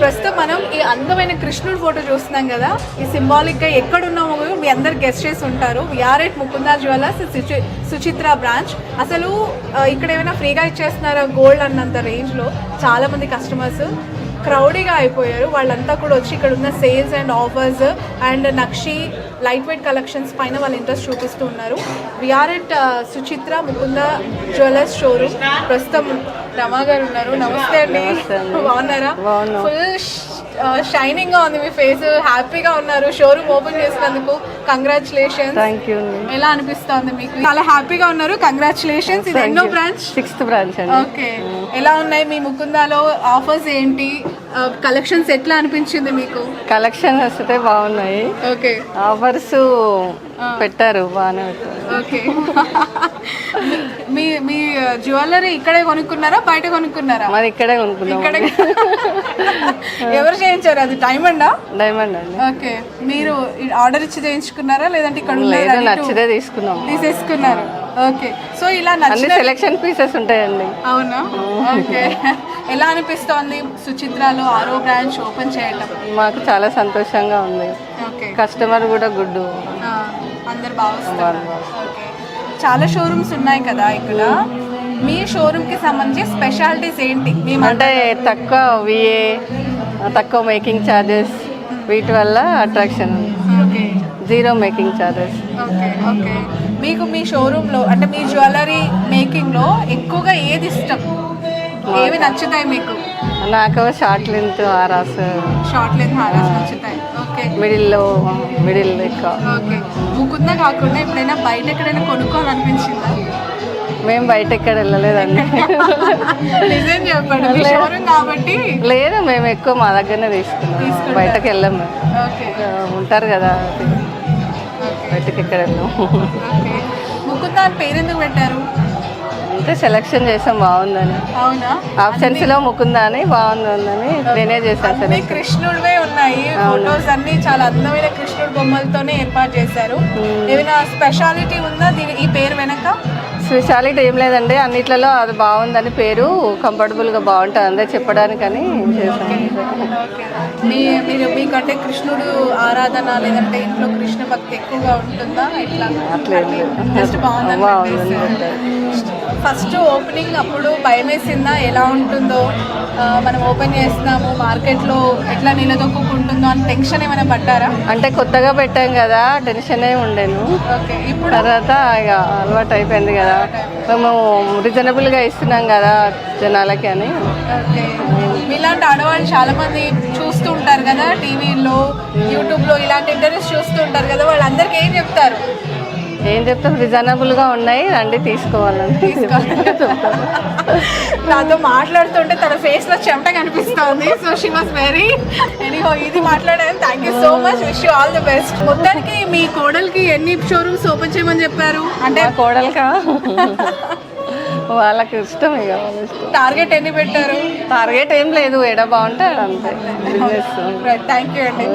ప్రస్తుతం మనం ఈ అందమైన కృష్ణుడి ఫోటో చూస్తున్నాం కదా, ఈ సింబాలిక్గా ఎక్కడున్నామో మీ అందరు గెస్ట్ చేసి ఉంటారు. We're at Mukunda jewellers Suchitra branch. అసలు ఇక్కడ ఏమైనా ఫ్రీగా ఇచ్చేస్తున్నారా గోల్డ్ అన్నంత రేంజ్లో చాలామంది కస్టమర్స్ క్రౌడీగా అయిపోయారు. వాళ్ళంతా కూడా వచ్చి ఇక్కడ ఉన్న sales and offers and nakshi light weight collections పైన వాళ్ళు ఇంట్రెస్ట్ చూపిస్తూ ఉన్నారు. We're at Suchitra Mukunda jewellers showroom. ప్రస్తుతం రమా గారు ఉన్నారు. నమస్తే అండి, బాగున్నారా? ఫుల్ షైనింగ్ గా ఉంది మీ ఫేస్, హ్యాపీగా ఉన్నారు. షోరూమ్ ఓపెన్ చేసినందుకు కంగ్రాచులేషన్స్. Thank you. ఎలా అనిపిస్తుంది మీకు? చాలా హ్యాపీగా ఉన్నారు, కంగ్రాచులేషన్స్. ఇది ఎన్నో బ్రాంచ్? 6th బ్రాంచ్ అండి. ఓకే, ఎలా ఉన్నాయి మీ ముకుందాలో ఆఫర్స్ ఏంటి, కలెక్షన్స్ ఎట్లా అనిపించింది మీకు? కలెక్షన్స్ వస్తే బాగున్నాయి. ఓకే, ఆఫర్స్ పెట్టారు, బాగానే పెట్టారు. ఓకే. మీ మీ జ్యువెలరీ ఇక్కడే కొనుక్కున్నారా బయట కొనుక్కున్నారా? మరి ఇక్కడే కొనుక్కున్నాం. ఇక్కడే. ఎవరు చేయించారు అది? డైమండా? డైమండ్ అండి. ఓకే, మీరు ఆర్డర్ ఇచ్చి చేయించుకున్నారా లేదంటే ఇక్కడ నచ్చితే తీసుకున్నాం, తీసేసుకున్నారు? ఓకే, సో ఇలా అన్ని సెలెక్షన్ పీసెస్ ఉంటాయండి. అవునా? ఓకే. ఎలా అనిపిస్తోంది సుచిత్రలో 6వ బ్రాంచ్ ఓపెన్ చేయడం? మాకు చాలా సంతోషంగా ఉంది. ఓకే, కస్టమర్ కూడా గుడ్, అందరు బాగా వస్తారు. ఓకే, చాలా షోరూమ్స్ ఉన్నాయి కదా ఇక్కడ. మీ షోరూమ్ కి సంబంధించి స్పెషాలిటీస్ ఏంటి? అంటే తక్కువ విఏ, తక్కువ మేకింగ్ ఛార్జెస్, వీటి వల్ల attraction. Okay, 0 making charges. Okay. Okay, మీకు మీ షోరూంలో అంటే మీ జ్యువెలరీ మేకింగ్లో ఎక్కువగా ఏది ఇష్టం, ఏవి నచ్చుతాయి మీకు? నాకు short length harass, short length harass నచ్చుతాయి. ఓకే, మిడిల్ ఎక్కువ. ఓకే, ముకుందా కాకుండా ఎప్పుడైనా బయట ఎక్కడైనా కొనుక్కోవాలనిపించిందా? మేము బయట ఎక్కడ వెళ్ళలేదండి. నిజం చెప్పండి, మీ షోరూమ్ కాబట్టి. లేదు, మేము ఎక్కువ మా దగ్గరనే తీసుకున్నాం, బయటకు వెళ్ళాము. ఓకే, ఉంటారు కదా, బయటకి ఎక్కడ వెళ్ళాము. ఓకే, ముకుందా అని పేరు ఎందుకు పెట్టారు? అంటే సెలెక్షన్ చేసాం, బాగుందని. అవునా? ఆప్షన్స్ లో ముకుందా అని బాగుందని నేనే చేశాను. అన్ని కృష్ణుడివే ఉన్నాయి, ఫొటోస్ అన్ని చాలా అందమైన కృష్ణుడి బొమ్మలతోనే ఏర్పాటు చేశారు. ఏమైనా స్పెషాలిటీ ఉందా దీని ఈ పేరు వెనక? స్పెషాలిటీ ఏం లేదండి, అన్నిట్లలో అది బాగుందని పేరు, కంఫర్టబుల్గా బాగుంటుంది అందే చెప్పడానికని చేశాను. మీరు మీకంటే కృష్ణుడు ఆరాధన లేదంటే ఇంట్లో కృష్ణ భక్తి ఎక్కువగా ఉంటుందా? ఇట్లా జస్ట్ బాగుంది. ఫస్ట్ ఓపెనింగ్ అప్పుడు భయం వేసిందా ఎలా ఉంటుందో, మనం ఓపెన్ చేస్తున్నాము మార్కెట్లో ఎట్లా నిలదొక్కుంటుందో అని టెన్షన్ ఏమైనా పడ్డారా? అంటే కొత్తగా పెట్టాం కదా, టెన్షనే ఉండేను. ఓకే, ఇప్పుడు తర్వాత ఇక అలవాటు అయిపోయింది కదా, మేము రీజనబుల్గా ఇస్తున్నాం కదా జనాలకి అని. ఓకే, మీలాంటి ఆడవాళ్ళు చాలా మంది చూస్తూ ఉంటారు కదా టీవీలో, యూట్యూబ్లో ఇలాంటి ఇంటర్వ్యూస్ చూస్తూ ఉంటారు కదా, వాళ్ళందరికీ ఏం చెప్తారు? ఏం చెప్తాం, రీజనబుల్గా ఉన్నాయి, రండి తీసుకోవాలని. నాతో మాట్లాడుతుంటే తన ఫేస్ లో చెమట కనిపిస్తుంది. So she was very anyhow ఇది మాట్లాడాను. Thank you so much, wish you all the best. మొత్తానికి మీ కోడలికి ఎన్ని షోరూమ్స్ ఓపెన్ చేయమని చెప్పారు? అంటే కోడలికా వాళ్ళకి ఇష్టం, ఇక వాళ్ళ ఇష్టం. టార్గెట్ ఎన్ని పెట్టారు? టార్గెట్ ఏం లేదు, ఎడ బాగుంటే అంతే బిజినెస్. థ్యాంక్ యూ అండి.